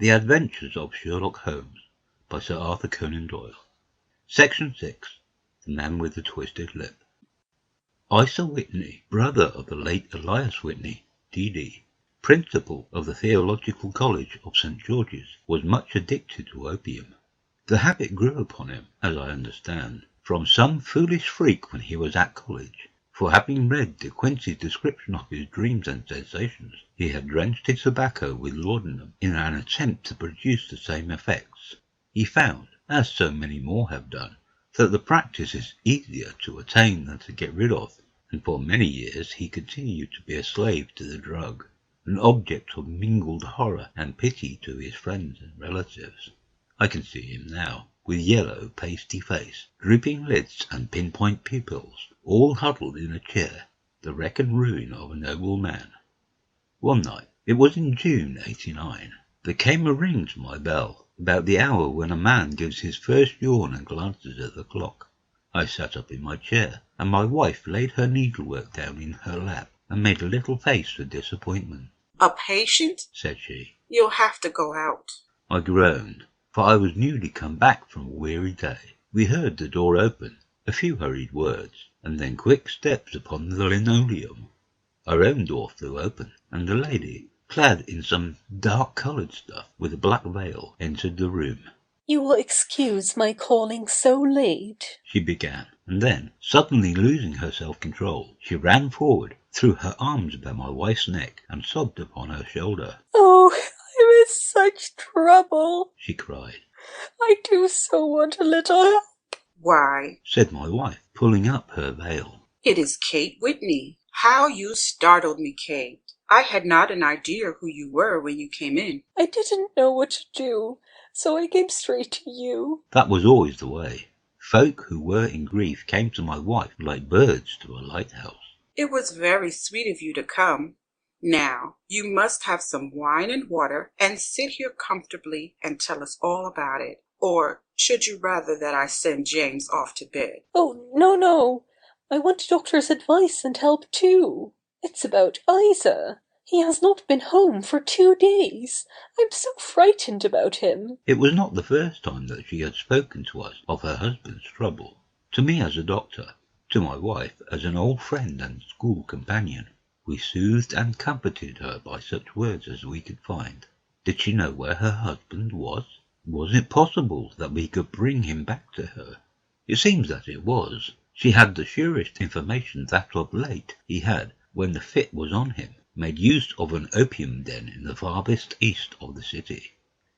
The Adventures of Sherlock Holmes by Sir Arthur Conan Doyle. Section 6. The Man with the Twisted Lip. Isa Whitney, brother of the late Elias Whitney, D.D., principal of the Theological College of St. George's, was much addicted to opium. The habit grew upon him, as I understand, from some foolish freak when he was at college, for having read De Quincey's description of his dreams and sensations, he had drenched his tobacco with laudanum in an attempt to produce the same effects. He found, as so many more have done, that the practice is easier to attain than to get rid of, and for many years he continued to be a slave to the drug, an object of mingled horror and pity to his friends and relatives. I can see him now, with yellow, pasty face, drooping lids and pinpoint pupils, all huddled in a chair, the wreck and ruin of a noble man. One night, it was in June, '89, there came a ring to my bell, about the hour when a man gives his first yawn and glances at the clock. I sat up in my chair, and my wife laid her needlework down in her lap and made a little face of disappointment. "A patient?" said she. "You'll have to go out." I groaned, for I was newly come back from a weary day. We heard the door open, a few hurried words, and then quick steps upon the linoleum. Our own door flew open, and a lady, clad in some dark-coloured stuff with a black veil, entered the room. "You will excuse my calling so late," she began, and then, suddenly losing her self-control, she ran forward, threw her arms about my wife's neck, and sobbed upon her shoulder. "Oh, I'm in such trouble," she cried. "I do so want a little help." "Why," said my wife, pulling up her veil, "it is Kate Whitney. How you startled me, Kate. I had not an idea who you were when you came in." "I didn't know what to do, so I came straight to you." That was always the way. Folk who were in grief came to my wife like birds to a lighthouse. "It was very sweet of you to come. Now, you must have some wine and water and sit here comfortably and tell us all about it. Or should you rather that I send James off to bed?" "Oh, no. I want the doctor's advice and help too. It's about Isa. He has not been home for 2 days. I'm so frightened about him." It was not the first time that she had spoken to us of her husband's trouble. To me as a doctor, to my wife as an old friend and school companion. We soothed and comforted her by such words as we could find. Did she know where her husband was? Was it possible that we could bring him back to her? It seems that it was. She had the surest information that of late he had, when the fit was on him, made use of an opium den in the farthest east of the city.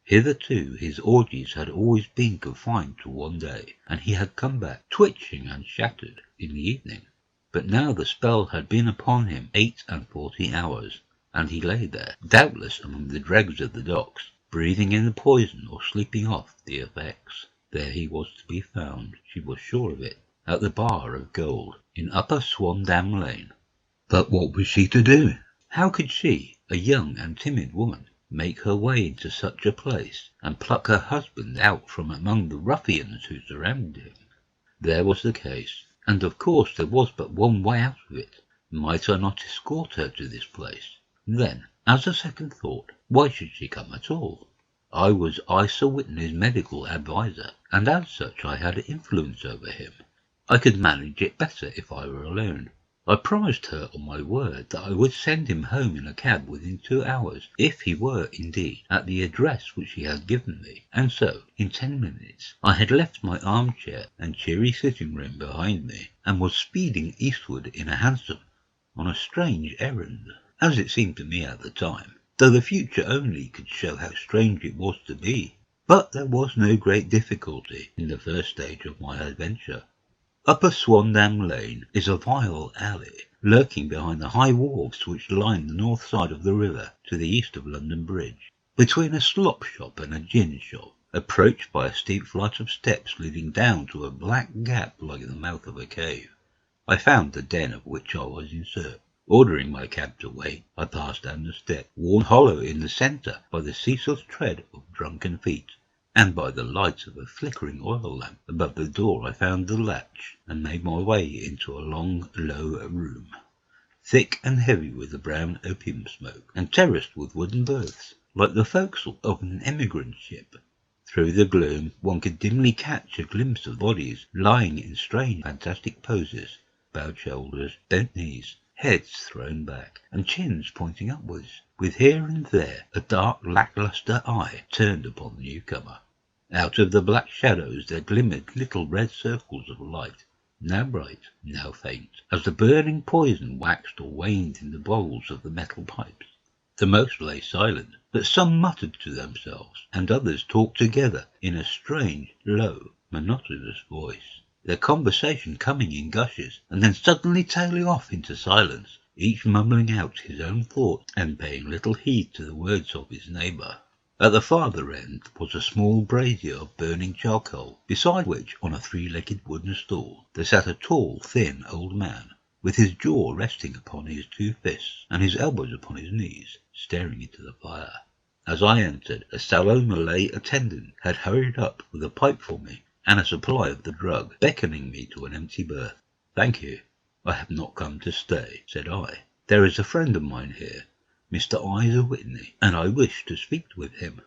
Hitherto his orgies had always been confined to one day, and he had come back twitching and shattered in the evening. But now the spell had been upon him 48 hours, and he lay there, doubtless among the dregs of the docks, breathing in the poison or sleeping off the effects. There he was to be found, she was sure of it, at the Bar of Gold, in Upper Swandam Lane. But what was she to do? How could she, a young and timid woman, make her way into such a place, and pluck her husband out from among the ruffians who surrounded him? There was the case, and of course there was but one way out of it. Might I not escort her to this place? Then, as a second thought, why should she come at all? I was Isa Whitney's medical adviser, and as such I had influence over him. I could manage it better if I were alone. I promised her on my word that I would send him home in a cab within 2 hours, if he were, indeed, at the address which he had given me, and so, in 10 minutes, I had left my armchair and cheery sitting-room behind me, and was speeding eastward in a hansom, on a strange errand, as it seemed to me at the time, though the future only could show how strange it was to be. But there was no great difficulty in the first stage of my adventure. Upper Swandam Lane is a vile alley, lurking behind the high wharves which line the north side of the river to the east of London Bridge, between a slop shop and a gin shop, approached by a steep flight of steps leading down to a black gap like the mouth of a cave. I found the den of which I was in search. Ordering my cab to wait, I passed down the step, worn hollow in the centre by the ceaseless tread of drunken feet, and by the light of a flickering oil lamp above the door I found the latch, and made my way into a long, low room, thick and heavy with the brown opium smoke, and terraced with wooden berths. like the forecastle of an emigrant ship. Through the gloom one could dimly catch a glimpse of bodies lying in strange, fantastic poses, bowed shoulders, bent knees, heads thrown back, and chins pointing upwards, with here and there a dark, lacklustre eye turned upon the newcomer. Out of the black shadows there glimmered little red circles of light, now bright, now faint, as the burning poison waxed or waned in the bowls of the metal pipes. The most lay silent, but some muttered to themselves, and others talked together in a strange, low, monotonous voice, their conversation coming in gushes, and then suddenly tailing off into silence, each mumbling out his own thoughts and paying little heed to the words of his neighbour. At the farther end was a small brazier of burning charcoal, beside which, on a three-legged wooden stool, there sat a tall, thin old man, with his jaw resting upon his two fists and his elbows upon his knees, staring into the fire. As I entered, a sallow Malay attendant had hurried up with a pipe for me and a supply of the drug, beckoning me to an empty berth. "Thank you. I have not come to stay," said I. "There is a friend of mine here, Mr. Isa Whitney, and I wish to speak with him."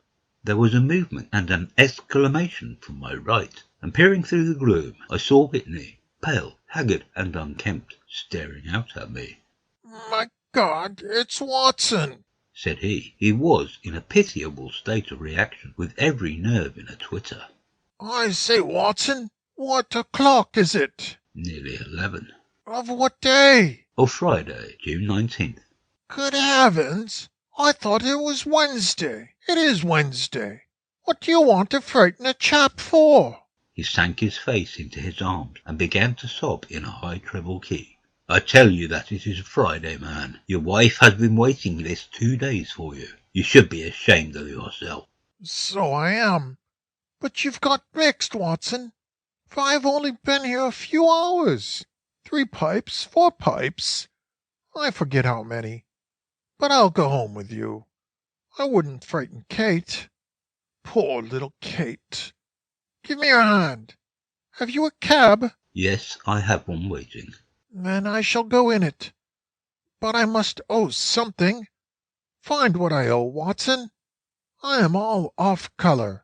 There was a movement and an exclamation from my right, and peering through the gloom, I saw Whitney, pale, haggard, and unkempt, staring out at me. "My God, it's Watson!" said he. He was in a pitiable state of reaction, with every nerve in a twitter. "I say, Watson, what o'clock is it?" "Nearly 11. "Of what day?" "Of Friday, June 19th. "Good heavens! I thought it was Wednesday. It is Wednesday. What do you want to frighten a chap for?" He sank his face into his arms and began to sob in a high treble key. "I tell you that it is Friday, man. Your wife has been waiting this 2 days for you. You should be ashamed of yourself." "So I am. But you've got mixed, Watson. For I've only been here a few hours. 3 pipes, 4 pipes. I forget how many. But I'll go home with you. I wouldn't frighten Kate. Poor little Kate. Give me your hand. Have you a cab?" "Yes, I have one waiting." "Then I shall go in it. But I must owe something. Find what I owe, Watson. I am all off colour.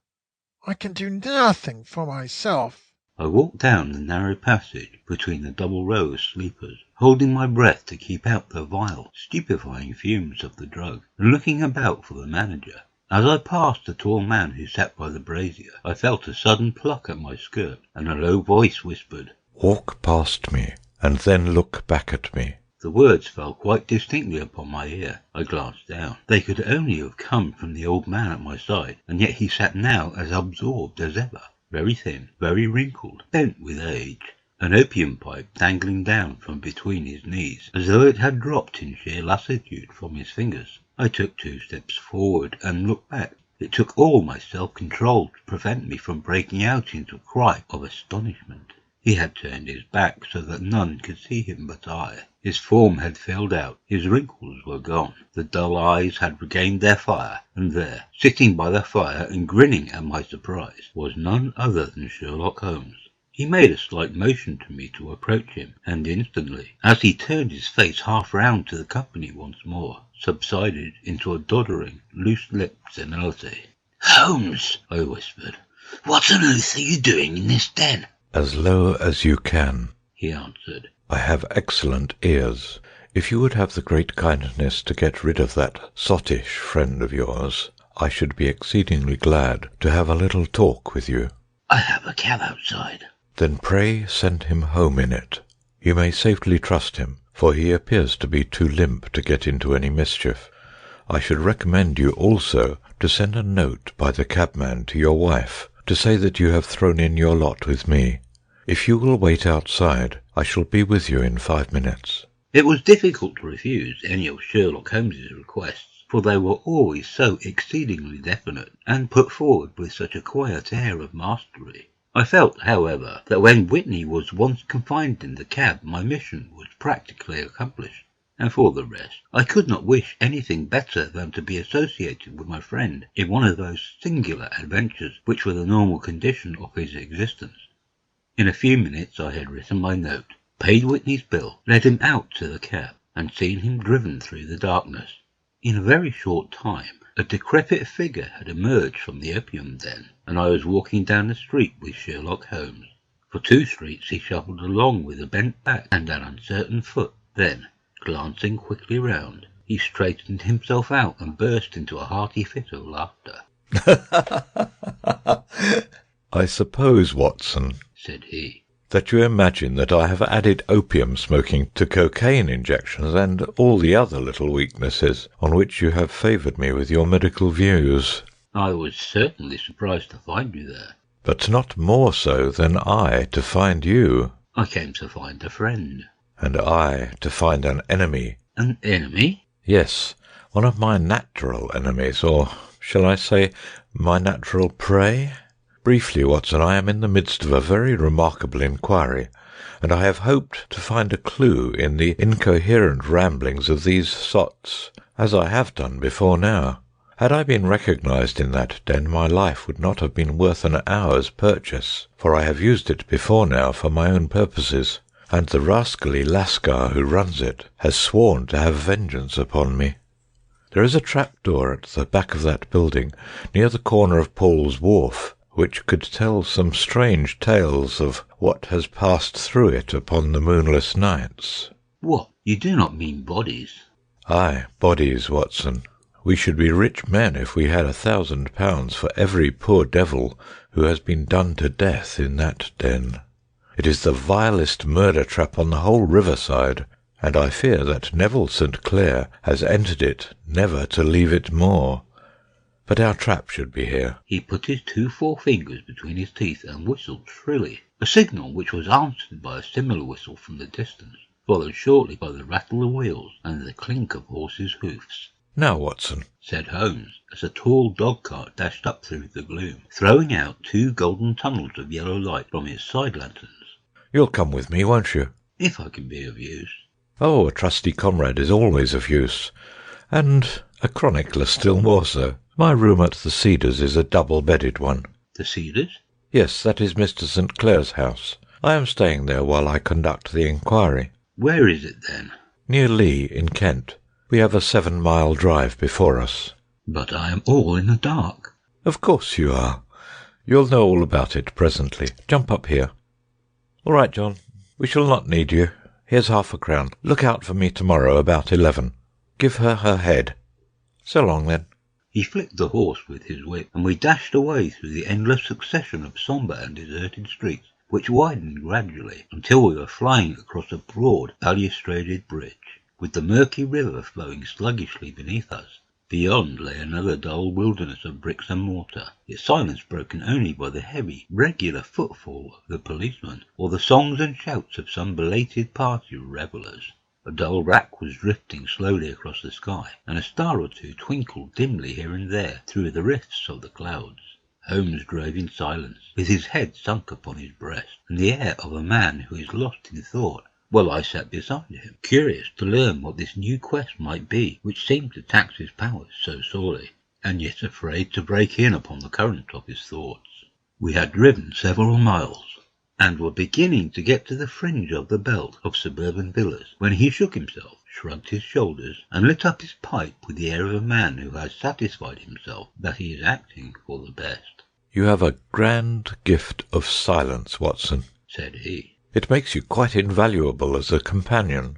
I can do nothing for myself." I walked down the narrow passage between the double row of sleepers, holding my breath to keep out the vile, stupefying fumes of the drug, and looking about for the manager. As I passed the tall man who sat by the brazier, I felt a sudden pluck at my skirt, and a low voice whispered, "Walk past me, and then look back at me." The words fell quite distinctly upon my ear. I glanced down. They could only have come from the old man at my side, and yet he sat now as absorbed as ever, very thin, very wrinkled, bent with age, an opium pipe dangling down from between his knees, as though it had dropped in sheer lassitude from his fingers. I took 2 steps forward and looked back. It took all my self-control to prevent me from breaking out into a cry of astonishment. He had turned his back so that none could see him but I. His form had filled out, his wrinkles were gone, the dull eyes had regained their fire, and there, sitting by the fire and grinning at my surprise, was none other than Sherlock Holmes. He made a slight motion to me to approach him, and instantly, as he turned his face half round to the company once more, subsided into a doddering, loose-lipped senility. "Holmes," I whispered, "what on earth are you doing in this den?" "As low as you can," he answered. "I have excellent ears. If you would have the great kindness to get rid of that sottish friend of yours, I should be exceedingly glad to have a little talk with you." "I have a cab outside." "Then pray send him home in it. You may safely trust him, for he appears to be too limp to get into any mischief. I should recommend you also to send a note by the cabman to your wife, to say that you have thrown in your lot with me. If you will wait outside, I shall be with you in 5 minutes." It was difficult to refuse any of Sherlock Holmes's requests, for they were always so exceedingly definite, and put forward with such a quiet air of mastery. I felt, however, that when Whitney was once confined in the cab, my mission was practically accomplished. And for the rest, I could not wish anything better than to be associated with my friend in one of those singular adventures which were the normal condition of his existence. In a few minutes I had written my note, paid Whitney's bill, led him out to the cab, and seen him driven through the darkness. In a very short time, A decrepit figure had emerged from the opium den, and I was walking down the street with Sherlock Holmes. For 2 streets he shuffled along with a bent back and an uncertain foot. Then, glancing quickly round, he straightened himself out and burst into a hearty fit of laughter. "I suppose, Watson," said he, "that you imagine that I have added opium smoking to cocaine injections and all the other little weaknesses on which you have favoured me with your medical views." I was certainly surprised to find you there. "But not more so than I to find you." I came to find a friend. "And I to find an enemy." An enemy? "Yes, one of my natural enemies, or shall I say my natural prey? Briefly, Watson, I am in the midst of a very remarkable inquiry, and I have hoped to find a clue in the incoherent ramblings of these sots, as I have done before now. Had I been recognised in that den, my life would not have been worth an hour's purchase, for I have used it before now for my own purposes, and the rascally lascar who runs it has sworn to have vengeance upon me. There is a trap-door at the back of that building, near the corner of Paul's Wharf, which could tell some strange tales of what has passed through it upon the moonless nights." What? You do not mean bodies? "Aye, bodies, Watson. We should be rich men if we had £1,000 for every poor devil who has been done to death in that den. It is the vilest murder trap on the whole riverside, and I fear that Neville St. Clair has entered it never to leave it more. But our trap should be here." He put his 2 forefingers between his teeth and whistled shrilly, a signal which was answered by a similar whistle from the distance, followed shortly by the rattle of wheels and the clink of horses' hoofs. "Now, Watson," said Holmes, as a tall dog-cart dashed up through the gloom, throwing out 2 golden tunnels of yellow light from its side lanterns. "you'll come with me, won't you?" If I can be of use. "Oh, a trusty comrade is always of use, and a chronicler still more so. My room at the Cedars is a double-bedded one." The Cedars? "Yes, that is Mr. St. Clair's house. I am staying there while I conduct the inquiry." Where is it, then? "Near Lee, in Kent. We have a 7-mile drive before us." But I am all in the dark. "Of course you are. You'll know all about it presently. Jump up here. All right, John. We shall not need you. Here's £half-a-crown. Look out for me tomorrow about 11. Give her her head. So long, then." He flicked the horse with his whip, and we dashed away through the endless succession of sombre and deserted streets, which widened gradually until we were flying across a broad balustraded bridge, with the murky river flowing sluggishly beneath us. Beyond lay another dull wilderness of bricks and mortar, its silence broken only by the heavy, regular footfall of the policeman, or the songs and shouts of some belated party of revellers. A dull wrack was drifting slowly across the sky, and a star or two twinkled dimly here and there through the rifts of the clouds. Holmes drove in silence, with his head sunk upon his breast, and the air of a man who is lost in thought, while I sat beside him, curious to learn what this new quest might be which seemed to tax his powers so sorely, and yet afraid to break in upon the current of his thoughts. We had driven several miles, and were beginning to get to the fringe of the belt of suburban villas, when he shook himself, shrugged his shoulders, and lit up his pipe with the air of a man who has satisfied himself that he is acting for the best. "You have a grand gift of silence, Watson," said he. "It makes you quite invaluable as a companion.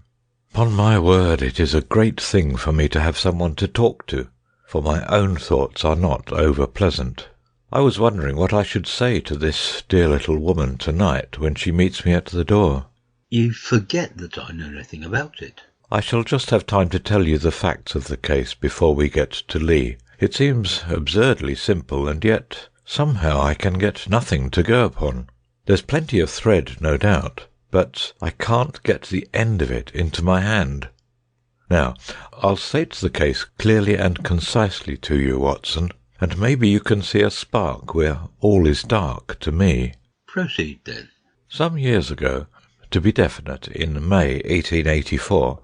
Upon my word, it is a great thing for me to have someone to talk to, for my own thoughts are not over-pleasant. I was wondering what I should say to this dear little woman to-night when she meets me at the door." You forget that I know nothing about it. "I shall just have time to tell you the facts of the case before we get to Lee. It seems absurdly simple, and yet somehow I can get nothing to go upon. There's plenty of thread, no doubt, but I can't get the end of it into my hand. Now, I'll state the case clearly and concisely to you, Watson, and maybe you can see a spark where all is dark to me." Proceed, then. Some years ago, to be definite, in May 1884,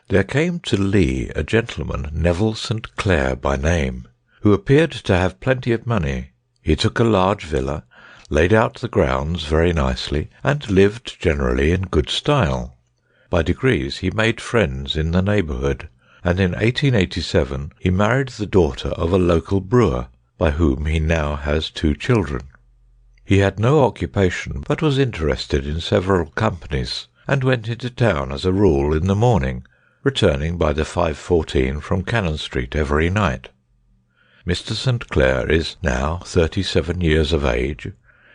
there came to Lee a gentleman, Neville St. Clair by name, who appeared to have plenty of money. He took a large villa, laid out the grounds very nicely, and lived generally in good style. By degrees he made friends in the neighbourhood, and in 1887 he married the daughter of a local brewer, by whom he now has 2 children. He had no occupation, but was interested in several companies, and went into town as a rule in the morning, returning by the 5:14 from Cannon Street every night. Mr. St. Clair is now 37 years of age,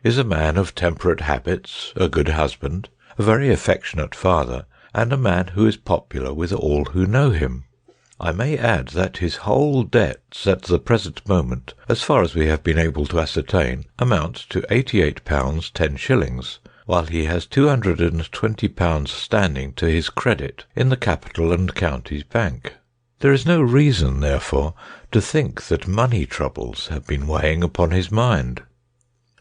is a man of temperate habits, a good husband, a very affectionate father, and a man who is popular with all who know him. I may add that his whole debts at the present moment, as far as we have been able to ascertain, amount to £88 10s, while he has £220 standing to his credit in the Capital and Counties Bank. There is no reason, therefore, to think that money troubles have been weighing upon his mind.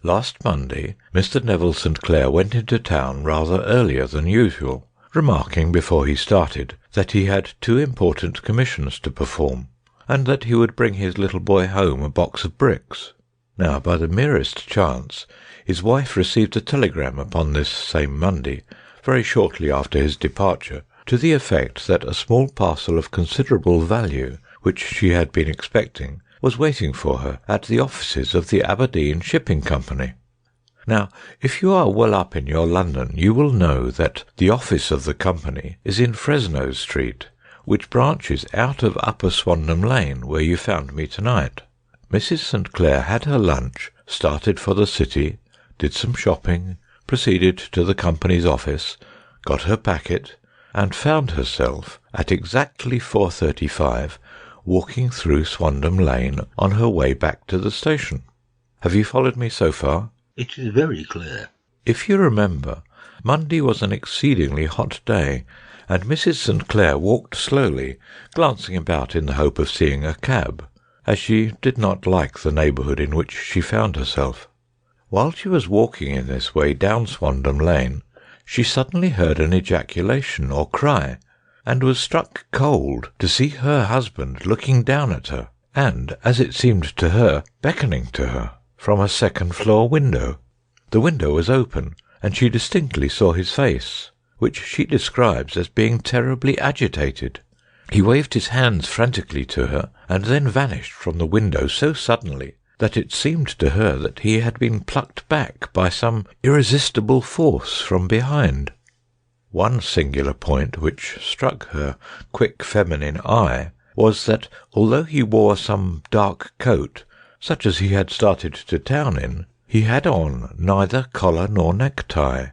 Last Monday, Mr. Neville St. Clair went into town rather earlier than usual, remarking before he started that he had 2 important commissions to perform, and that he would bring his little boy home a box of bricks. Now, by the merest chance, his wife received a telegram upon this same Monday, very shortly after his departure, to the effect that a small parcel of considerable value, which she had been expecting, was waiting for her at the offices of the Aberdeen Shipping Company. Now, if you are well up in your London, you will know that the office of the company is in Fresno Street, which branches out of Upper Swandam Lane, where you found me tonight. Mrs. St. Clair had her lunch, started for the city, did some shopping, proceeded to the company's office, got her packet, and found herself at exactly 4:35 walking through Swandam Lane on her way back to the station. Have you followed me so far? It is very clear. If you remember, Monday was an exceedingly hot day, and Mrs. St. Clair walked slowly, glancing about in the hope of seeing a cab, as she did not like the neighbourhood in which she found herself. While she was walking in this way down Swandam Lane, she suddenly heard an ejaculation or cry, and was struck cold to see her husband looking down at her, and, as it seemed to her, beckoning to her from a second-floor window. The window was open, and she distinctly saw his face, which she describes as being terribly agitated. He waved his hands frantically to her, and then vanished from the window so suddenly that it seemed to her that he had been plucked back by some irresistible force from behind. One singular point which struck her quick feminine eye was that, although he wore some dark coat, such as he had started to town in, he had on neither collar nor necktie.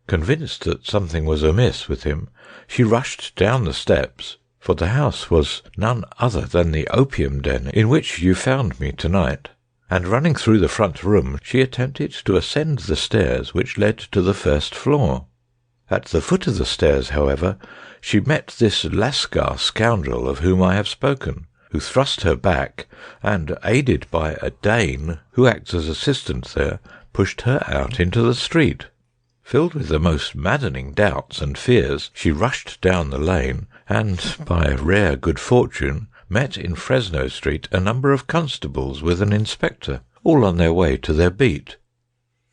Convinced that something was amiss with him, she rushed down the steps, for the house was none other than the opium den in which you found me tonight, and running through the front room, she attempted to ascend the stairs which led to the first floor. At the foot of the stairs, however, she met this Lascar scoundrel of whom I have spoken, who thrust her back, and, aided by a Dane, who acts as assistant there, pushed her out into the street. Filled with the most maddening doubts and fears, she rushed down the lane, and, by rare good fortune, met in Fresno Street a number of constables with an inspector, all on their way to their beat.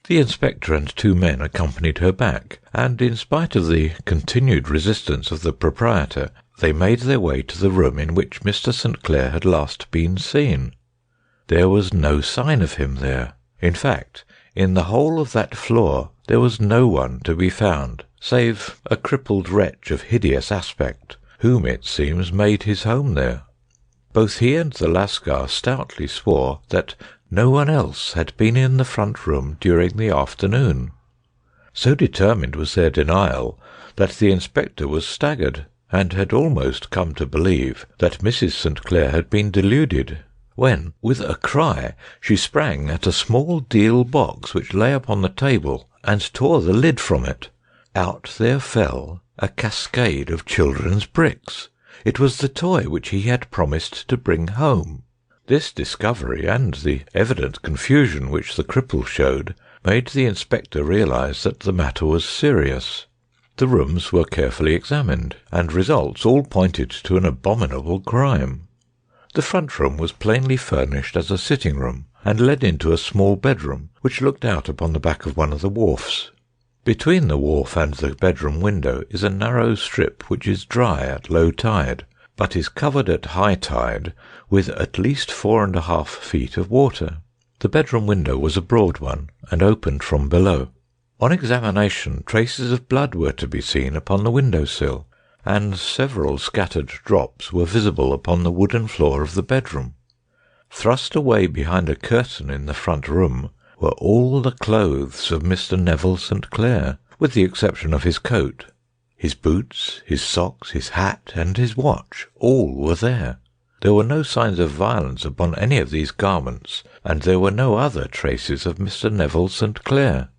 The inspector and 2 men accompanied her back, and, in spite of the continued resistance of the proprietor, they made their way to the room in which Mr. St. Clair had last been seen. There was no sign of him there. In fact, in the whole of that floor there was no one to be found, save a crippled wretch of hideous aspect, whom, it seems, made his home there. Both he and the Lascar stoutly swore that no one else had been in the front room during the afternoon. So determined was their denial that the inspector was staggered, and had almost come to believe that Mrs. St. Clair had been deluded, when, with a cry, she sprang at a small deal box which lay upon the table, and tore the lid from it. Out there fell a cascade of children's bricks. It was the toy which he had promised to bring home. This discovery, and the evident confusion which the cripple showed, made the inspector realize that the matter was serious. The rooms were carefully examined, and results all pointed to an abominable crime. The front room was plainly furnished as a sitting room, and led into a small bedroom, which looked out upon the back of one of the wharfs. Between the wharf and the bedroom window is a narrow strip which is dry at low tide, but is covered at high tide with at least 4½ feet of water. The bedroom window was a broad one, and opened from below. On examination, traces of blood were to be seen upon the window-sill, and several scattered drops were visible upon the wooden floor of the bedroom. Thrust away behind a curtain in the front room were all the clothes of Mr. Neville St. Clair, with the exception of his coat. His boots, his socks, his hat, and his watch, all were there. There were no signs of violence upon any of these garments, and there were no other traces of Mr. Neville St. Clair.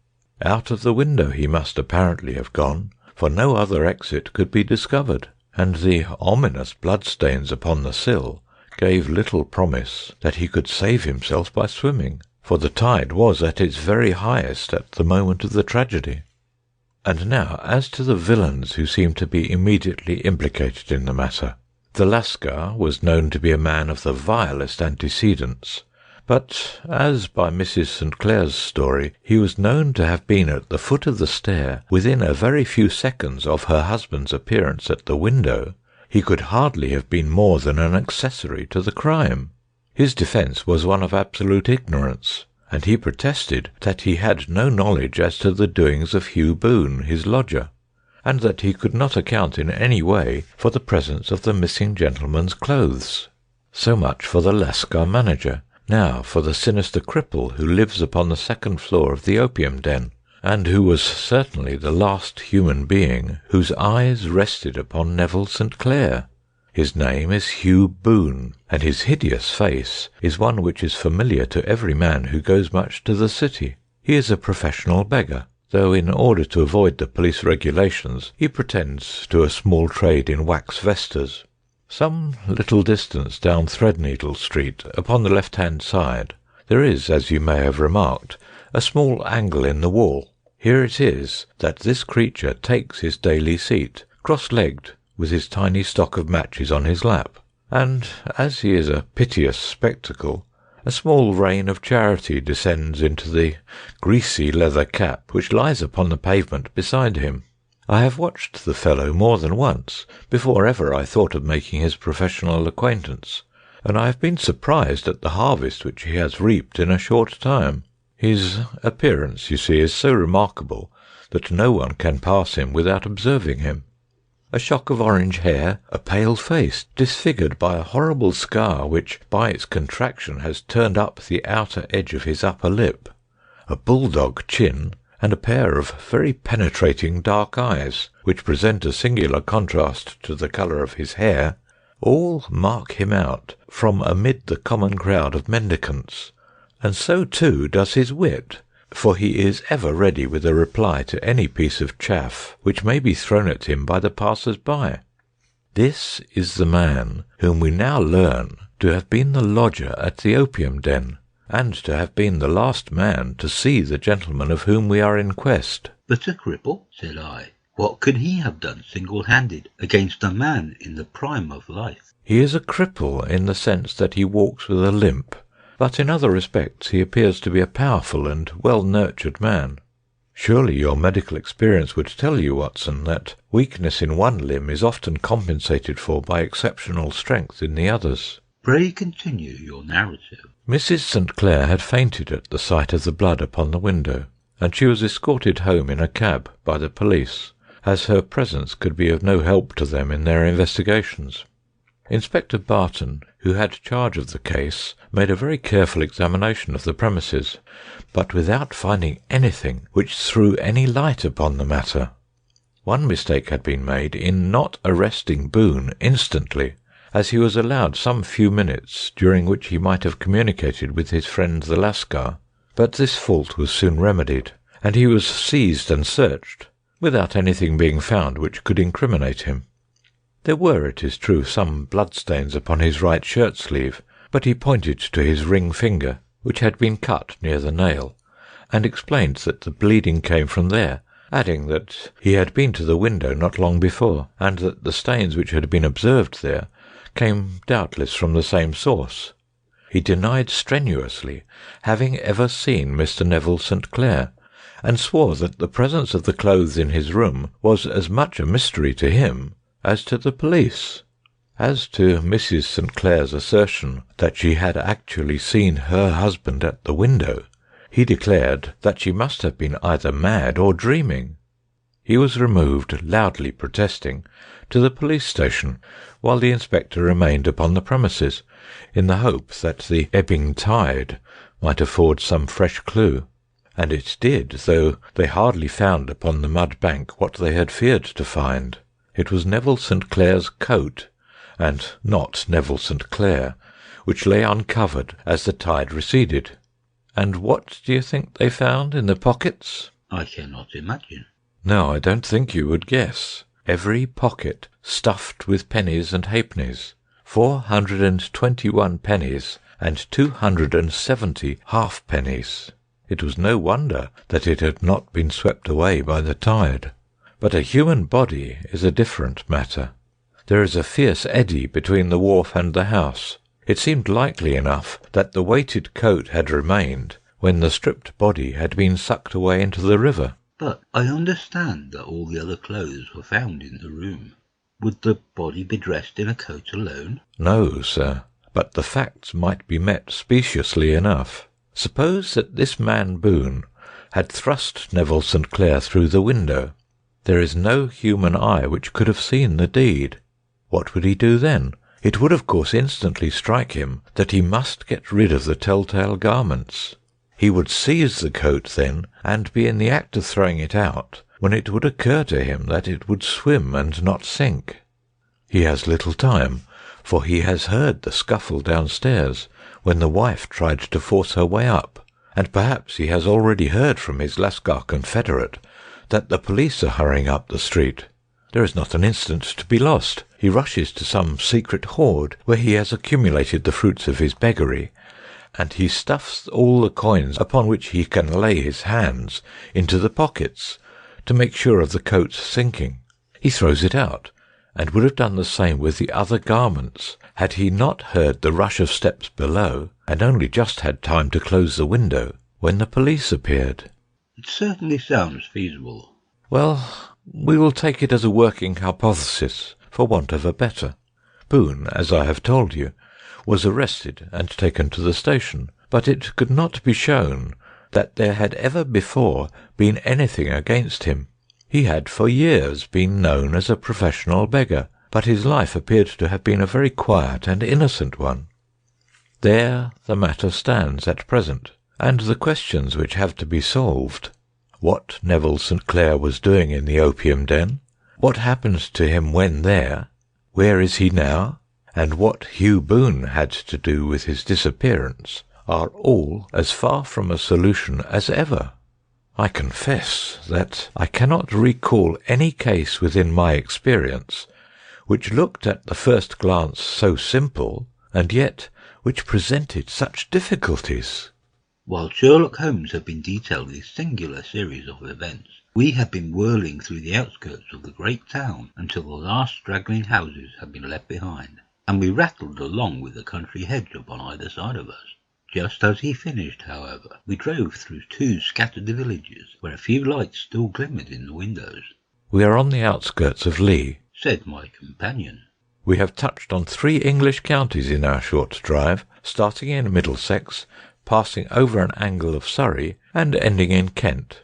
Out of the window he must apparently have gone, for no other exit could be discovered, and the ominous bloodstains upon the sill gave little promise that he could save himself by swimming, for the tide was at its very highest at the moment of the tragedy. And now, as to the villains who seemed to be immediately implicated in the matter. The Lascar was known to be a man of the vilest antecedents, but, as by Mrs. St. Clair's story, he was known to have been at the foot of the stair within a very few seconds of her husband's appearance at the window, he could hardly have been more than an accessory to the crime. His defence was one of absolute ignorance, and he protested that he had no knowledge as to the doings of Hugh Boone, his lodger, and that he could not account in any way for the presence of the missing gentleman's clothes. So much for the Lascar manager. Now for the sinister cripple who lives upon the second floor of the opium den, and who was certainly the last human being whose eyes rested upon Neville St. Clair. His name is Hugh Boone, and his hideous face is one which is familiar to every man who goes much to the city. He is a professional beggar, though in order to avoid the police regulations he pretends to a small trade in wax vestas. Some little distance down Threadneedle Street, upon the left-hand side, there is, as you may have remarked, a small angle in the wall. Here it is that this creature takes his daily seat, cross-legged, with his tiny stock of matches on his lap, and, as he is a piteous spectacle, a small rain of charity descends into the greasy leather cap which lies upon the pavement beside him. I have watched the fellow more than once before ever I thought of making his professional acquaintance, and I have been surprised at the harvest which he has reaped in a short time. His appearance, you see, is so remarkable that no one can pass him without observing him. A shock of orange hair, a pale face, disfigured by a horrible scar which by its contraction has turned up the outer edge of his upper lip, a bulldog chin, and a pair of very penetrating dark eyes, which present a singular contrast to the colour of his hair, all mark him out from amid the common crowd of mendicants, and so too does his wit, for he is ever ready with a reply to any piece of chaff which may be thrown at him by the passers-by. This is the man whom we now learn to have been the lodger at the opium den, and to have been the last man to see the gentleman of whom we are in quest. But a cripple, said I. What could he have done single-handed against a man in the prime of life? He is a cripple in the sense that he walks with a limp, but in other respects he appears to be a powerful and well-nurtured man. Surely your medical experience would tell you, Watson, that weakness in one limb is often compensated for by exceptional strength in the others. Pray continue your narrative. Mrs. St. Clair had fainted at the sight of the blood upon the window, and she was escorted home in a cab by the police, as her presence could be of no help to them in their investigations. Inspector Barton, who had charge of the case, made a very careful examination of the premises, but without finding anything which threw any light upon the matter. One mistake had been made in not arresting Boone instantly, as he was allowed some few minutes during which he might have communicated with his friend the Lascar, but this fault was soon remedied, and he was seized and searched, without anything being found which could incriminate him. There were, it is true, some bloodstains upon his right shirt-sleeve, but he pointed to his ring finger, which had been cut near the nail, and explained that the bleeding came from there, adding that he had been to the window not long before, and that the stains which had been observed there came doubtless from the same source. He denied strenuously having ever seen Mr. Neville St. Clair, and swore that the presence of the clothes in his room was as much a mystery to him as to the police. As to Mrs. St. Clair's assertion that she had actually seen her husband at the window, he declared that she must have been either mad or dreaming. He was removed, loudly protesting, to the police station, while the inspector remained upon the premises, in the hope that the ebbing tide might afford some fresh clue. And it did, though they hardly found upon the mud bank what they had feared to find. It was Neville St. Clair's coat, and not Neville St. Clair, which lay uncovered as the tide receded. And what do you think they found in the pockets? I cannot imagine. No, I don't think you would guess. Every pocket stuffed with pennies and halfpennies, 421 pennies and 270 halfpennies. It was no wonder that it had not been swept away by the tide. But a human body is a different matter. There is a fierce eddy between the wharf and the house. It seemed likely enough that the weighted coat had remained when the stripped body had been sucked away into the river. But I understand that all the other clothes were found in the room. Would the body be dressed in a coat alone? No, sir, but the facts might be met speciously enough. Suppose that this man Boone had thrust Neville St. Clair through the window. There is no human eye which could have seen the deed. What would he do then? It would of course instantly strike him that he must get rid of the telltale garments. He would seize the coat then, and be in the act of throwing it out, when it would occur to him that it would swim and not sink. He has little time, for he has heard the scuffle downstairs, when the wife tried to force her way up, and perhaps he has already heard from his Lascar confederate that the police are hurrying up the street. There is not an instant to be lost. He rushes to some secret hoard where he has accumulated the fruits of his beggary, and he stuffs all the coins upon which he can lay his hands into the pockets to make sure of the coat's sinking. He throws it out, and would have done the same with the other garments had he not heard the rush of steps below, and only just had time to close the window when the police appeared. It certainly sounds feasible. Well, we will take it as a working hypothesis, for want of a better. Boone, as I have told you, was arrested and taken to the station, but it could not be shown that there had ever before been anything against him. He had for years been known as a professional beggar, but his life appeared to have been a very quiet and innocent one. There the matter stands at present, and the questions which have to be solved: what Neville St. Clair was doing in the opium den, what happened to him when there, where is he now, and what Hugh Boone had to do with his disappearance, are all as far from a solution as ever. I confess that I cannot recall any case within my experience which looked at the first glance so simple, and yet which presented such difficulties. While Sherlock Holmes had been detailing this singular series of events, we had been whirling through the outskirts of the great town until the last straggling houses had been left behind, and we rattled along with the country hedge upon either side of us. Just as he finished, however, we drove through two scattered villages, where a few lights still glimmered in the windows. We are on the outskirts of Lee, said my companion. We have touched on 3 English counties in our short drive, starting in Middlesex, passing over an angle of Surrey, and ending in Kent.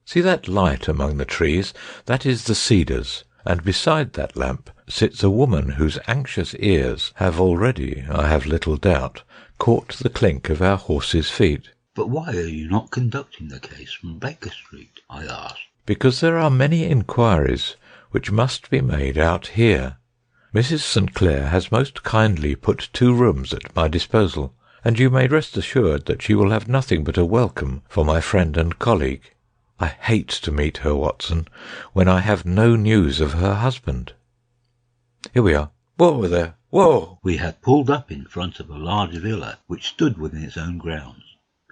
See that light among the trees? That is the Cedars, and beside that lamp sits a woman whose anxious ears have already, I have little doubt, caught the clink of our horses' feet. But why are you not conducting the case from Baker Street? I asked. Because there are many inquiries which must be made out here. Mrs. St. Clair has most kindly put 2 rooms at my disposal, and you may rest assured that she will have nothing but a welcome for my friend and colleague. I hate to meet her, Watson, when I have no news of her husband. Here we are. Whoa there! Whoa! We had pulled up in front of a large villa which stood within its own grounds.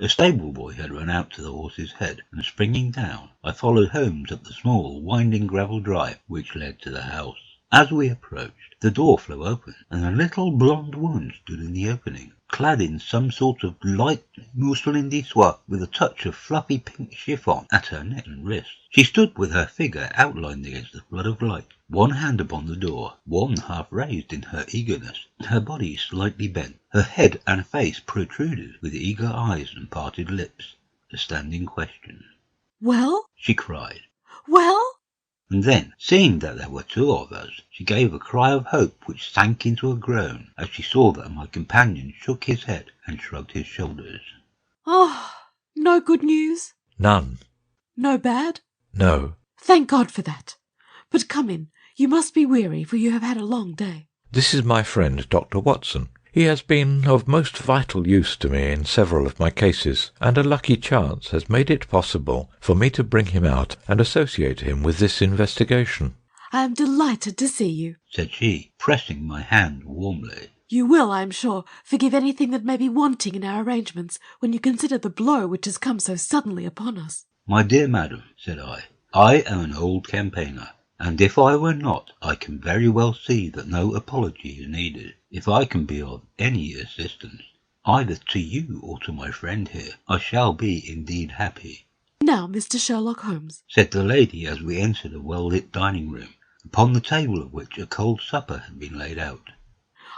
A stable boy had run out to the horse's head, and springing down, I followed Holmes up the small, winding gravel drive which led to the house. As we approached, the door flew open, and a little blonde woman stood in the opening, clad in some sort of light mousseline de soie with a touch of fluffy pink chiffon at her neck and wrists. She stood with her figure outlined against the flood of light, one hand upon the door, one half raised in her eagerness, her body slightly bent, her head and face protruded with eager eyes and parted lips. A standing question. "Well?" she cried. "Well?" And then, seeing that there were two of us, she gave a cry of hope which sank into a groan as she saw that my companion shook his head and shrugged his shoulders. "Oh, no good news? None. No bad? No. Thank God for that. But come in. You must be weary, for you have had a long day." This is my friend Dr. Watson. He has been of most vital use to me in several of my cases, and a lucky chance has made it possible for me to bring him out and associate him with this investigation. "I am delighted to see you," said she, pressing my hand warmly. "You will, I am sure, forgive anything that may be wanting in our arrangements when you consider the blow which has come so suddenly upon us." My dear madam, said I am an old campaigner, and if I were not, I can very well see that no apology is needed. If I can be of any assistance, either to you or to my friend here, I shall be indeed happy. "Now, Mr. Sherlock Holmes," said the lady as we entered a well-lit dining room, upon the table of which a cold supper had been laid out.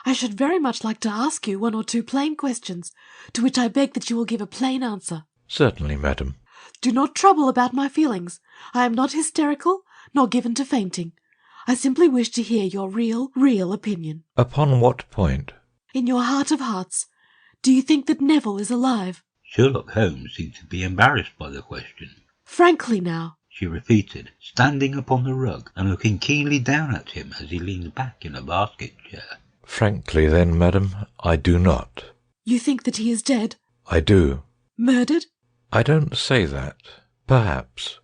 "I should very much like to ask you one or two plain questions, to which I beg that you will give a plain answer." Certainly, madam. "Do not trouble about my feelings. I am not hysterical, nor given to fainting. I simply wish to hear your real opinion." Upon what point? "In your heart of hearts, do you think that Neville is alive?" Sherlock Holmes seemed to be embarrassed by the question. "Frankly now," she repeated, standing upon the rug and looking keenly down at him as he leaned back in a basket chair. Frankly then, madam, I do not. "You think that he is dead? I do. Murdered? I don't say that. Perhaps.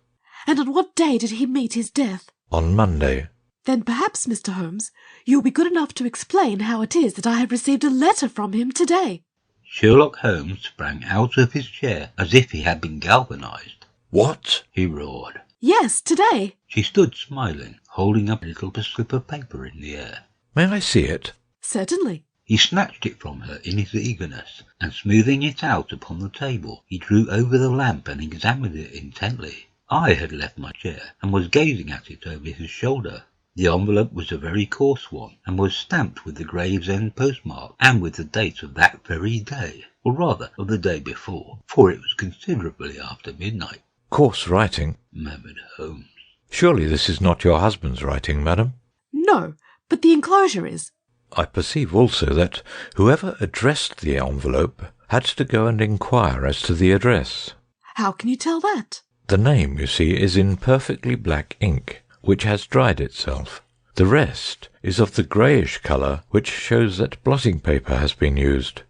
And on what day did he meet his death?" On Monday. "Then perhaps, Mr. Holmes, you will be good enough to explain how it is that I have received a letter from him today." Sherlock Holmes sprang out of his chair as if he had been galvanized. What? He roared. "Yes, today." She stood smiling, holding up a little slip of paper in the air. May I see it? "Certainly." He snatched it from her in his eagerness, and smoothing it out upon the table, he drew over the lamp and examined it intently. I had left my chair, and was gazing at it over his shoulder. The envelope was a very coarse one, and was stamped with the Gravesend postmark, and with the date of that very day, or rather of the day before, for it was considerably after midnight. Coarse writing, murmured Holmes. Surely this is not your husband's writing, madam? "No, but the enclosure is." I perceive also that whoever addressed the envelope had to go and inquire as to the address. "How can you tell that?" The name, you see, is in perfectly black ink, which has dried itself. The rest is of the greyish colour, which shows that blotting paper has been used.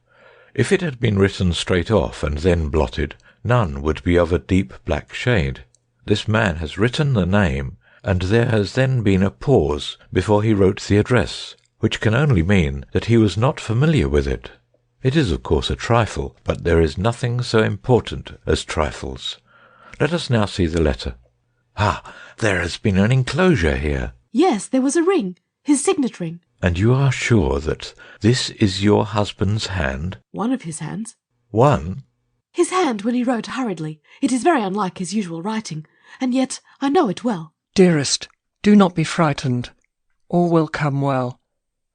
If it had been written straight off and then blotted, none would be of a deep black shade. This man has written the name, and there has then been a pause before he wrote the address, which can only mean that he was not familiar with it. It is, of course, a trifle, but there is nothing so important as trifles. Let us now see the letter. Ah, there has been an enclosure here. "Yes, there was a ring, his signet ring." And you are sure that this is your husband's hand? "One of his hands." One? "His hand when he wrote hurriedly. It is very unlike his usual writing, and yet I know it well." "Dearest, do not be frightened. All will come well.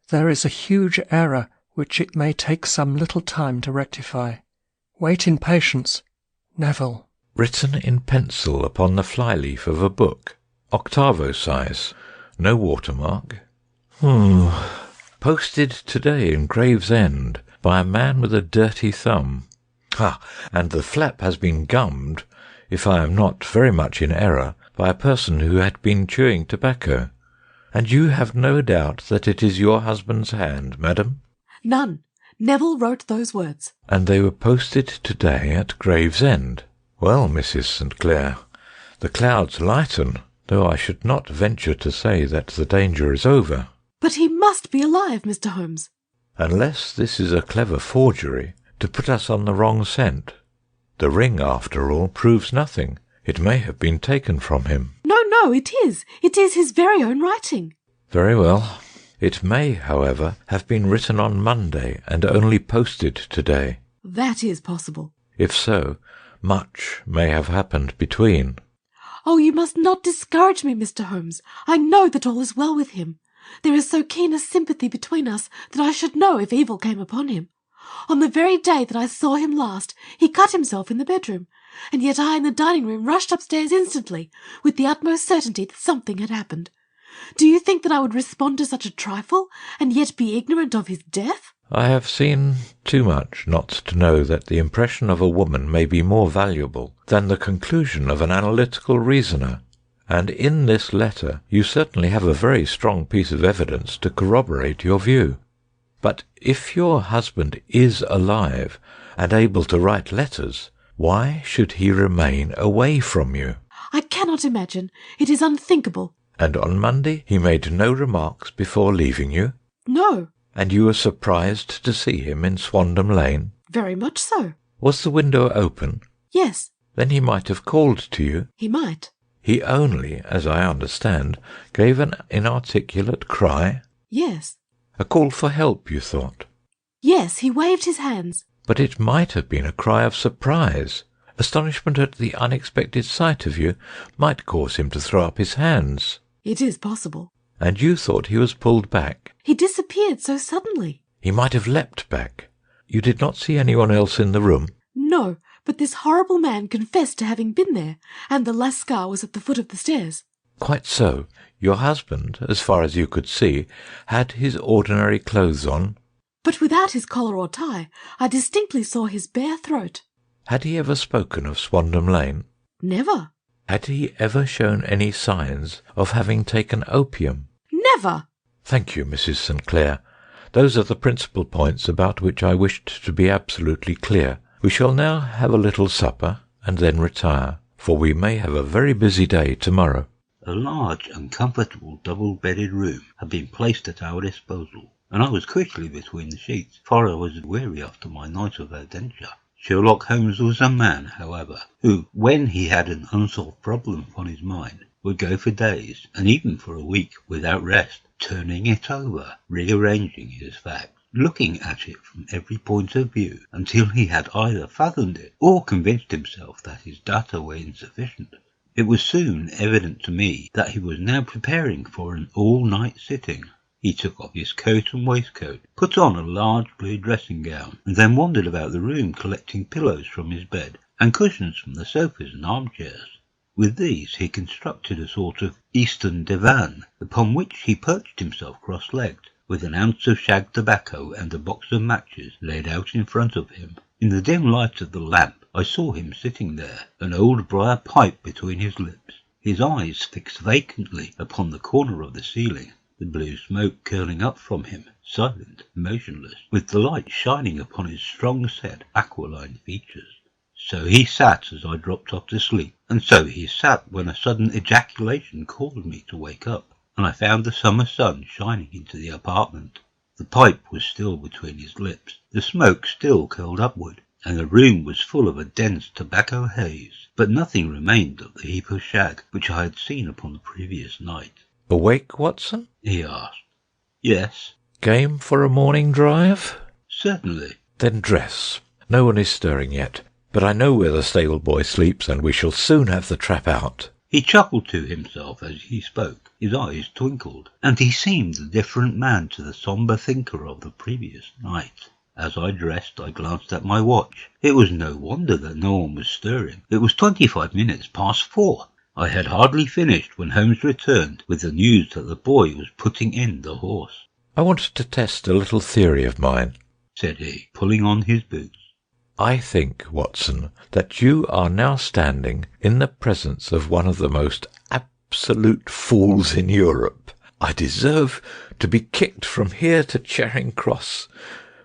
There is a huge error which it may take some little time to rectify. Wait in patience. Neville." Written in pencil upon the flyleaf of a book, octavo size, no watermark. Posted today in Gravesend by a man with a dirty thumb. And the flap has been gummed, if I am not very much in error, by a person who had been chewing tobacco. And you have no doubt that it is your husband's hand, madam?" "None. Neville wrote those words." "And they were posted today at Gravesend. Well, Mrs. St. Clair, the clouds lighten, though I should not venture to say that the danger is over." "But he must be alive, Mr. Holmes." "Unless this is a clever forgery to put us on the wrong scent. The ring, after all, proves nothing. It may have been taken from him." No, it is. It is his very own writing." Very well. It may, however, have been written on Monday and only posted today. That is possible. If so, much may have happened between. Oh, you must not discourage me, Mr. Holmes. I know that all is well with him. There is so keen a sympathy between us that I should know if evil came upon him. On the very day that I saw him last, he cut himself in the bedroom, and yet I in the dining-room rushed upstairs instantly, with the utmost certainty that something had happened. Do you think that I would respond to such a trifle, and yet be ignorant of his death? I have seen too much not to know that the impression of a woman may be more valuable than the conclusion of an analytical reasoner. And in this letter you certainly have a very strong piece of evidence to corroborate your view. But if your husband is alive and able to write letters, why should he remain away from you? I cannot imagine. It is unthinkable. And on Monday he made no remarks before leaving you? No. And you were surprised to see him in Swandam Lane? Very much so. Was the window open? Yes. Then he might have called to you? He might. He only, as I understand, gave an inarticulate cry? Yes. A call for help, you thought? Yes, he waved his hands. But it might have been a cry of surprise. Astonishment at the unexpected sight of you might cause him to throw up his hands. It is possible. And you thought he was pulled back? He disappeared so suddenly. He might have leapt back. You did not see anyone else in the room? No, but this horrible man confessed to having been there, and the Lascar was at the foot of the stairs. Quite so. Your husband, as far as you could see, had his ordinary clothes on. But without his collar or tie, I distinctly saw his bare throat. Had he ever spoken of Swandam Lane? Never. Had he ever shown any signs of having taken opium? Never. Thank you, Mrs. St. Clair. Those are the principal points about which I wished to be absolutely clear. We shall now have a little supper and then retire, for we may have a very busy day tomorrow. A large and comfortable double-bedded room had been placed at our disposal, and I was quickly between the sheets, for I was weary after my night of adventure. Sherlock Holmes was a man, however, who, when he had an unsolved problem upon his mind, would go for days, and even for a week, without rest, turning it over, rearranging his facts, looking at it from every point of view, until he had either fathomed it or convinced himself that his data were insufficient. It was soon evident to me that he was now preparing for an all-night sitting. He took off his coat and waistcoat, put on a large blue dressing gown, and then wandered about the room collecting pillows from his bed and cushions from the sofas and armchairs. With these he constructed a sort of Eastern divan, upon which he perched himself cross-legged, with an ounce of shag tobacco and a box of matches laid out in front of him. In the dim light of the lamp I saw him sitting there, an old briar pipe between his lips, his eyes fixed vacantly upon the corner of the ceiling, the blue smoke curling up from him, silent, motionless, with the light shining upon his strong-set, aquiline features. So he sat as I dropped off to sleep, and so he sat when a sudden ejaculation caused me to wake up, and I found the summer sun shining into the apartment. The pipe was still between his lips, the smoke still curled upward, and the room was full of a dense tobacco haze, but nothing remained of the heap of shag which I had seen upon the previous night. Awake, Watson? He asked. Yes. Game for a morning drive? Certainly. Then dress. No one is stirring yet, but I know where the stable boy sleeps, and we shall soon have the trap out. He chuckled to himself as he spoke. His eyes twinkled, and he seemed a different man to the sombre thinker of the previous night. As I dressed, I glanced at my watch. It was no wonder that no one was stirring. It was 25 minutes past 4. I had hardly finished when Holmes returned with the news that the boy was putting in the horse. I wanted to test a little theory of mine, said he, pulling on his boots. I think, Watson, that you are now standing in the presence of one of the most absolute fools in Europe. I deserve to be kicked from here to Charing Cross,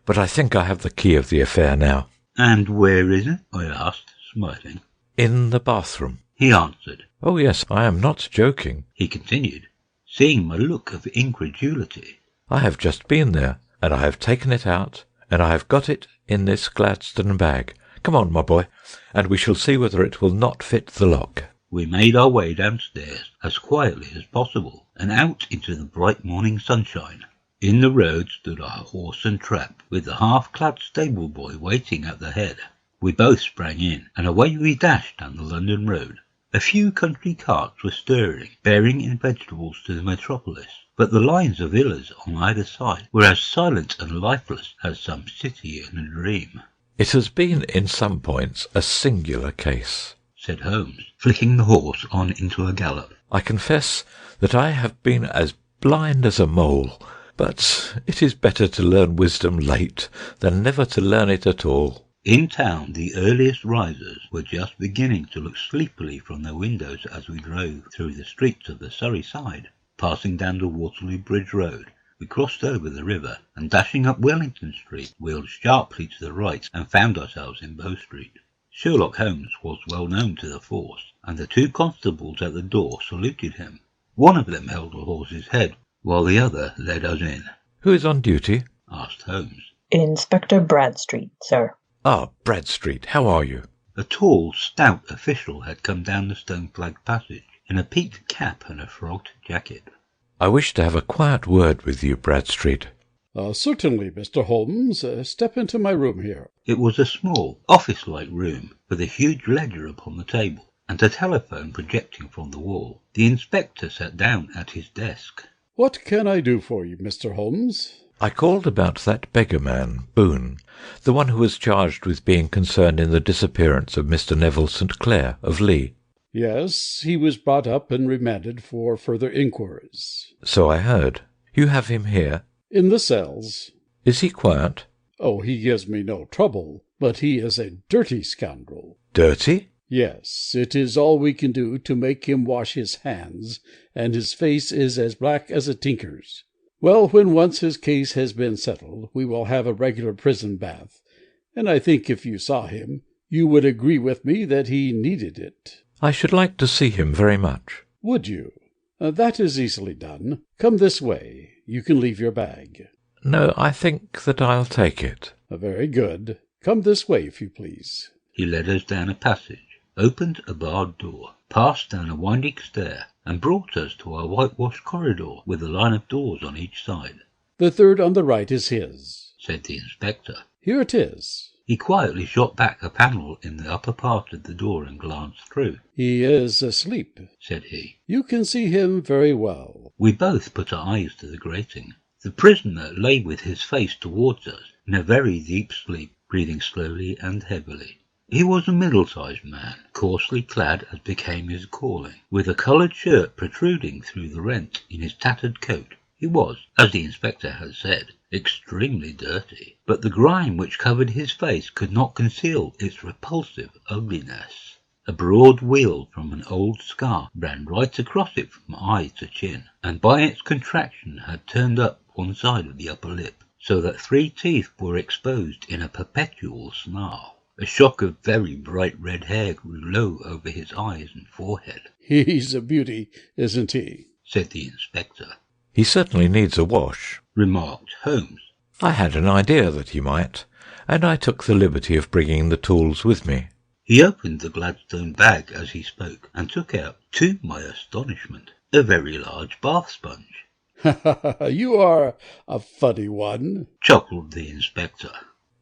but I think I have the key of the affair now. And where is it? I asked, smiling. In the bathroom, he answered. Oh yes, I am not joking, he continued, seeing my look of incredulity. I have just been there, and I have taken it out, and I have got it in this Gladstone bag. Come on, my boy, and we shall see whether it will not fit the lock. We made our way downstairs as quietly as possible, and out into the bright morning sunshine. In the road stood our horse and trap, with the half-clad stable-boy waiting at the head. We both sprang in, and away we dashed down the London road. A few country carts were stirring, bearing in vegetables to the metropolis, but the lines of villas on either side were as silent and lifeless as some city in a dream. "It has been in some points a singular case," said Holmes, flicking the horse on into a gallop. "I confess that I have been as blind as a mole, but it is better to learn wisdom late than never to learn it at all." In town, the earliest risers were just beginning to look sleepily from their windows as we drove through the streets of the Surrey side. Passing down the Waterloo Bridge Road, we crossed over the river, and dashing up Wellington Street, wheeled sharply to the right and found ourselves in Bow Street. Sherlock Holmes was well known to the force, and the two constables at the door saluted him. One of them held the horse's head, while the other led us in. "Who is on duty?" asked Holmes. Inspector Bradstreet, sir. "Ah, Bradstreet, how are you?" A tall, stout official had come down the stone-flagged passage, in a peaked cap and a frogged jacket. "I wish to have a quiet word with you, Bradstreet." Certainly, Mr. Holmes. Step into my room here." It was a small, office-like room, with a huge ledger upon the table, and a telephone projecting from the wall. The inspector sat down at his desk. "What can I do for you, Mr. Holmes?" "I called about that beggar man, Boone, the one who was charged with being concerned in the disappearance of Mr. Neville St. Clair of Lee." "Yes, he was brought up and remanded for further inquiries." "So I heard. You have him here?" "In the cells." "Is he quiet?" "Oh, he gives me no trouble, but he is a dirty scoundrel." "Dirty?" "Yes, it is all we can do to make him wash his hands, and his face is as black as a tinker's. Well, when once his case has been settled, we will have a regular prison bath, and I think if you saw him, you would agree with me that he needed it." "I should like to see him very much." "Would you? That is easily done. Come this way. You can leave your bag." "No, I think that I'll take it." "Very good. Come this way, if you please." He led us down a passage, opened a barred door, passed down a winding stair, and brought us to our whitewashed corridor with a line of doors on each side. "The third on the right is his," said the inspector. "Here it is." He quietly shot back a panel in the upper part of the door and glanced through. "He is asleep," said he. "You can see him very well." We both put our eyes to the grating. The prisoner lay with his face towards us, in a very deep sleep, breathing slowly and heavily. He was a middle-sized man, coarsely clad as became his calling, with a coloured shirt protruding through the rent in his tattered coat. He was, as the inspector had said, extremely dirty, but the grime which covered his face could not conceal its repulsive ugliness. A broad weal from an old scar ran right across it from eye to chin, and by its contraction had turned up one side of the upper lip, so that 3 teeth were exposed in a perpetual snarl. A shock of very bright red hair grew low over his eyes and forehead. "He's a beauty, isn't he?" said the inspector. "He certainly needs a wash," remarked Holmes. "I had an idea that he might, and I took the liberty of bringing the tools with me." He opened the Gladstone bag as he spoke, and took out, to my astonishment, a very large bath sponge. "You are a funny one," chuckled the inspector.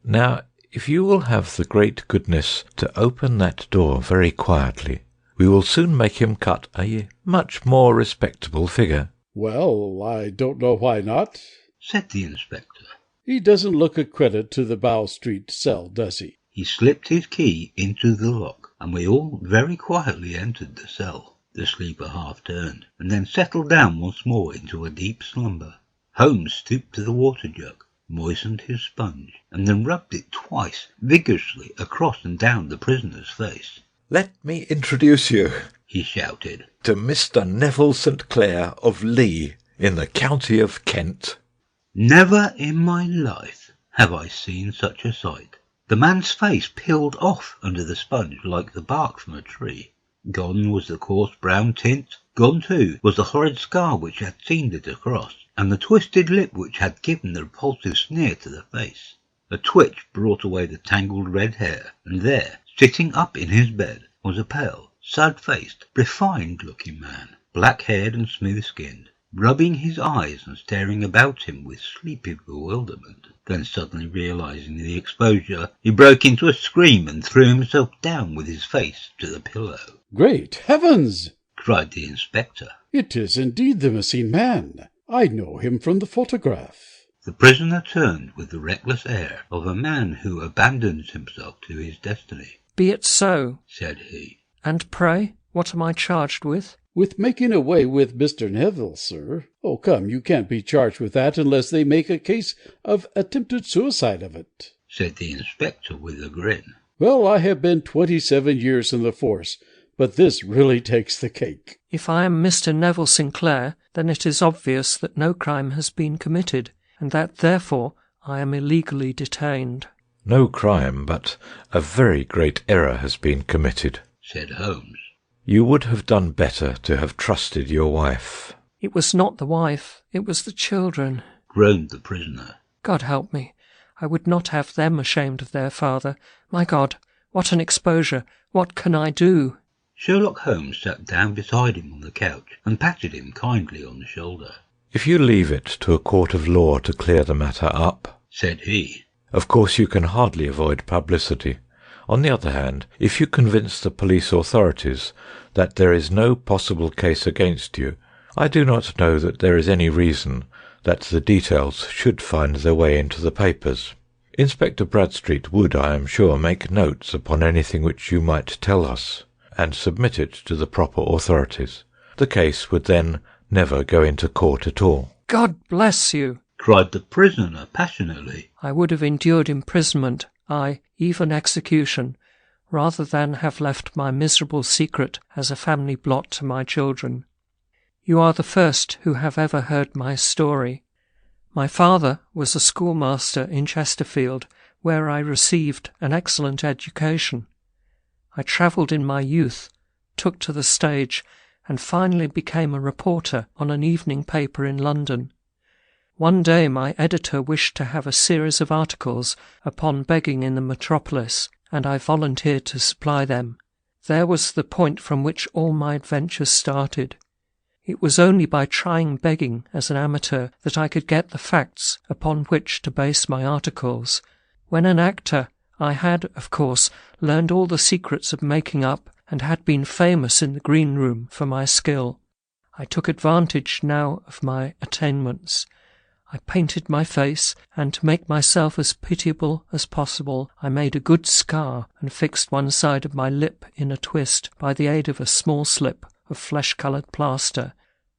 "Now, if you will have the great goodness to open that door very quietly, we will soon make him cut a much more respectable figure." "Well, I don't know why not," said the inspector. "He doesn't look a credit to the Bow Street cell, does he?" He slipped his key into the lock, and we all very quietly entered the cell. The sleeper half turned, and then settled down once more into a deep slumber. Holmes stooped to the water jug, moistened his sponge, and then rubbed it twice vigorously across and down the prisoner's face. "Let me introduce you," he shouted, "to Mr. Neville St. Clair of Lee, in the county of Kent." Never in my life have I seen such a sight. The man's face peeled off under the sponge like the bark from a tree. Gone was the coarse brown tint. Gone, too, was the horrid scar which had seamed it across, and the twisted lip which had given the repulsive sneer to the face. A twitch brought away the tangled red hair, and there, sitting up in his bed, was a pale, sad-faced, refined-looking man, black-haired and smooth-skinned. rubbing his eyes and staring about him with sleepy bewilderment. Then suddenly realizing the exposure, he broke into a scream and threw himself down with his face to the pillow. "Great heavens!" cried the inspector. "It is indeed the missing man. I know him from the photograph." The prisoner turned with the reckless air of a man who abandons himself to his destiny. "Be it so," said he. "And pray, what am I charged with?" "With making away with Mr. Neville, sir." "Oh, come, you can't be charged with that unless they make a case of attempted suicide of it," said the inspector with a grin. "Well, I have been 27 years in the force, but this really takes the cake." "If I am Mr. Neville Sinclair, then it is obvious that no crime has been committed, and that, therefore, I am illegally detained." "No crime, but a very great error has been committed," said Holmes. "You would have done better to have trusted your wife." "It was not the wife, it was the children," groaned the prisoner. "God help me, I would not have them ashamed of their father. My God, what an exposure! What can I do?" Sherlock Holmes sat down beside him on the couch and patted him kindly on the shoulder. "If you leave it to a court of law to clear the matter up," said he, "of course you can hardly avoid publicity. On the other hand, if you convince the police authorities that there is no possible case against you, I do not know that there is any reason that the details should find their way into the papers. Inspector Bradstreet would, I am sure, make notes upon anything which you might tell us, and submit it to the proper authorities. The case would then never go into court at all." "God bless you!" cried the prisoner passionately. "I would have endured imprisonment, aye, even execution, rather than have left my miserable secret as a family blot to my children. You are the first who have ever heard my story. My father was a schoolmaster in Chesterfield, where I received an excellent education. I travelled in my youth, took to the stage, and finally became a reporter on an evening paper in London. One day my editor wished to have a series of articles upon begging in the metropolis, and I volunteered to supply them. There was the point from which all my adventures started. It was only by trying begging as an amateur that I could get the facts upon which to base my articles. When an actor, I had, of course, learned all the secrets of making up and had been famous in the green room for my skill. I took advantage now of my attainments. I painted my face, and to make myself as pitiable as possible, I made a good scar and fixed one side of my lip in a twist by the aid of a small slip of flesh-coloured plaster.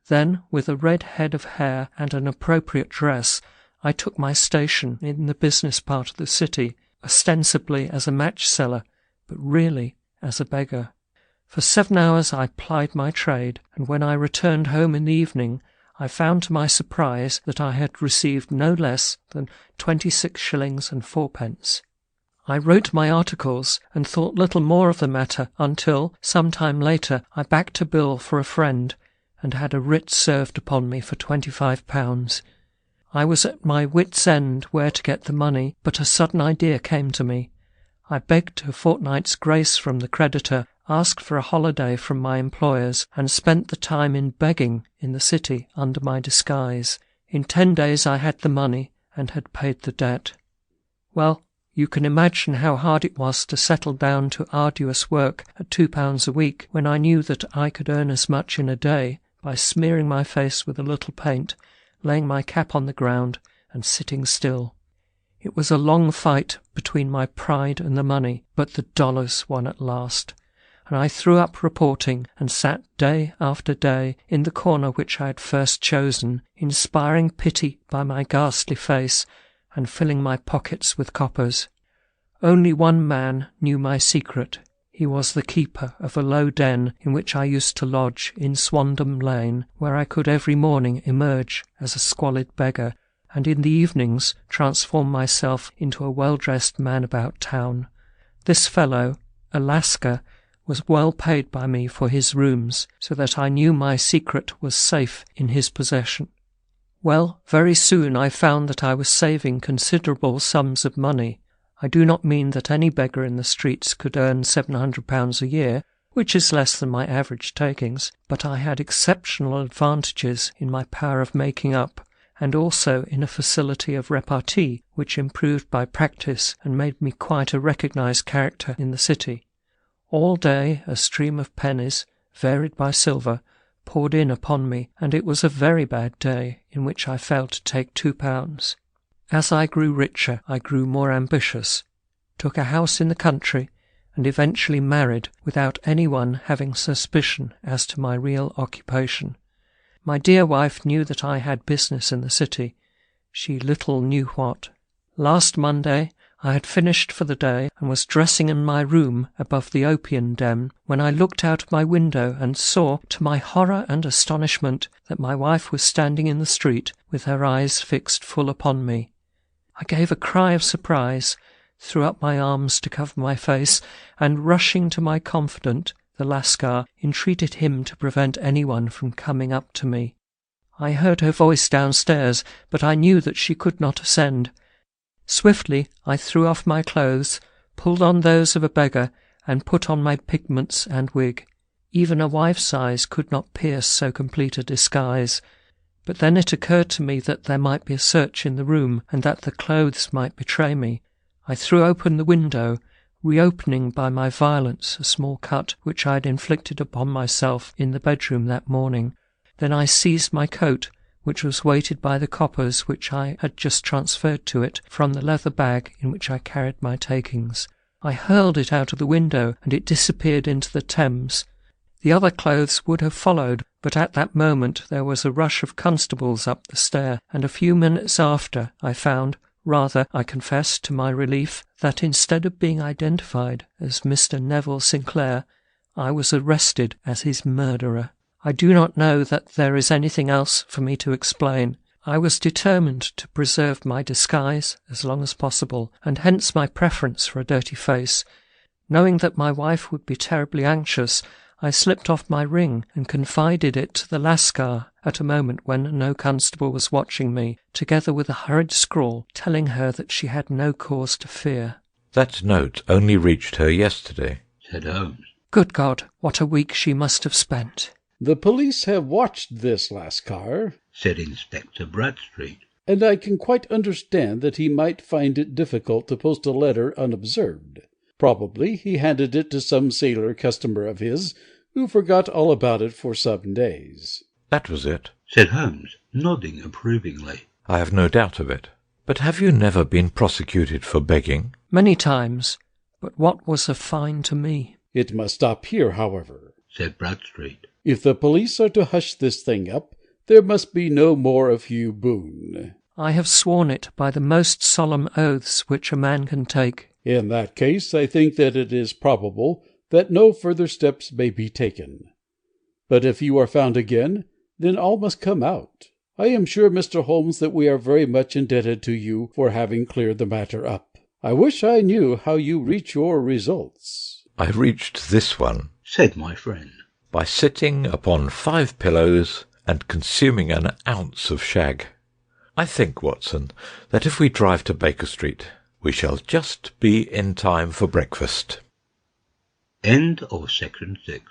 Then, with a red head of hair and an appropriate dress, I took my station in the business part of the city, ostensibly as a match-seller, but really as a beggar. For 7 hours I plied my trade, and when I returned home in the evening, I found to my surprise that I had received no less than 26 shillings and 4pence. I wrote my articles and thought little more of the matter until, some time later, I backed a bill for a friend and had a writ served upon me for £25. I was at my wits' end where to get the money, but a sudden idea came to me. I begged a fortnight's grace from the creditor, asked for a holiday from my employers, and spent the time in begging in the city under my disguise. In 10 days I had the money and had paid the debt. Well, you can imagine how hard it was to settle down to arduous work at £2 a week when I knew that I could earn as much in a day by smearing my face with a little paint, laying my cap on the ground, and sitting still. It was a long fight between my pride and the money, but the dollars won at last, and I threw up reporting and sat day after day in the corner which I had first chosen, inspiring pity by my ghastly face and filling my pockets with coppers. Only one man knew my secret. He was the keeper of a low den in which I used to lodge in Swandam Lane, where I could every morning emerge as a squalid beggar, and in the evenings transform myself into a well-dressed man about town. This fellow, Alaska, was well paid by me for his rooms, so that I knew my secret was safe in his possession. Well, very soon I found that I was saving considerable sums of money. I do not mean that any beggar in the streets could earn £700 a year, which is less than my average takings, but I had exceptional advantages in my power of making up, and also in a facility of repartee which improved by practice and made me quite a recognised character in the city. All day a stream of pennies, varied by silver, poured in upon me, and it was a very bad day in which I failed to take £2. As I grew richer, I grew more ambitious, took a house in the country, and eventually married without anyone having suspicion as to my real occupation. My dear wife knew that I had business in the city. She little knew what. Last Monday I had finished for the day and was dressing in my room above the opium den when I looked out of my window and saw, to my horror and astonishment, that my wife was standing in the street with her eyes fixed full upon me. I gave a cry of surprise, threw up my arms to cover my face, and rushing to my confidant, the Lascar, entreated him to prevent anyone from coming up to me. I heard her voice downstairs, but I knew that she could not ascend. Swiftly I threw off my clothes, pulled on those of a beggar, and put on my pigments and wig. Even a wife's eyes could not pierce so complete a disguise. But then it occurred to me that there might be a search in the room, and that the clothes might betray me. I threw open the window, reopening by my violence a small cut which I had inflicted upon myself in the bedroom that morning. Then I seized my coat, which was weighted by the coppers which I had just transferred to it from the leather bag in which I carried my takings. I hurled it out of the window, and it disappeared into the Thames. The other clothes would have followed, but at that moment there was a rush of constables up the stair, and a few minutes after I found, rather, I confess, to my relief, that instead of being identified as Mr. Neville Sinclair, I was arrested as his murderer. I do not know that there is anything else for me to explain. I was determined to preserve my disguise as long as possible, and hence my preference for a dirty face. Knowing that my wife would be terribly anxious, I slipped off my ring and confided it to the Lascar at a moment when no constable was watching me, together with a hurried scrawl telling her that she had no cause to fear. That note only reached her yesterday, said Holmes. Good God, what a week she must have spent. The police have watched this Lascar, said Inspector Bradstreet, and I can quite understand that he might find it difficult to post a letter unobserved. Probably he handed it to some sailor customer of his, who forgot all about it for some days. That was it, said Holmes, nodding approvingly. I have no doubt of it. But have you never been prosecuted for begging? Many times, but what was a fine to me? It must stop here, however, said Bradstreet. If the police are to hush this thing up, there must be no more of Hugh Boone. I have sworn it by the most solemn oaths which a man can take. In that case, I think that it is probable that no further steps may be taken. But if you are found again, then all must come out. I am sure, Mr. Holmes, that we are very much indebted to you for having cleared the matter up. I wish I knew how you reach your results. I reached this one, said my friend, by sitting upon 5 pillows and consuming an ounce of shag. I think, Watson, that if we drive to Baker Street, we shall just be in time for breakfast. End of section 6.